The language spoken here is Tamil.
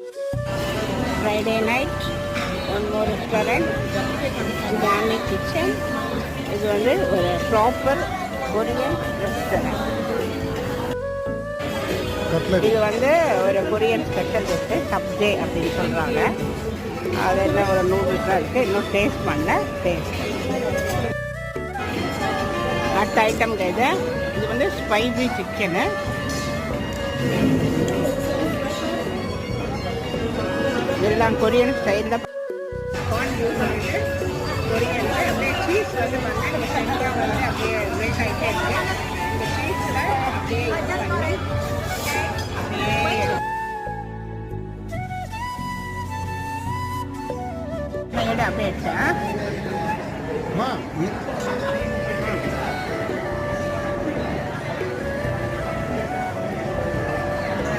Friday night, one more restaurant, Gami Kitchen. இது வந்து ஒரு ப்ராப்பர் கொரியன் ரெஸ்டாரண்ட். இது வந்து ஒரு கொரியன் ஸ்பெஷல் டிஷ்ஷு சப்ஜே அப்படின்னு சொல்கிறாங்க. அது என்ன ஒரு நூடுல்ஸாக இருக்குது, இன்னும் டேஸ்ட் பண்ணல. அடுத்த ஐட்டம் இது வந்து ஸ்பைசி சிக்கனு. இதெல்லாம் கொரியன் ஸ்டைலில் கொரியனில் அப்படியே சீஸ் வந்து சென்டராக வந்து அப்படியே பிரேக் ஆகிட்டே இருக்குது. இந்த சீஸில் அப்படியே பண்ணி அப்படியே அப்படியே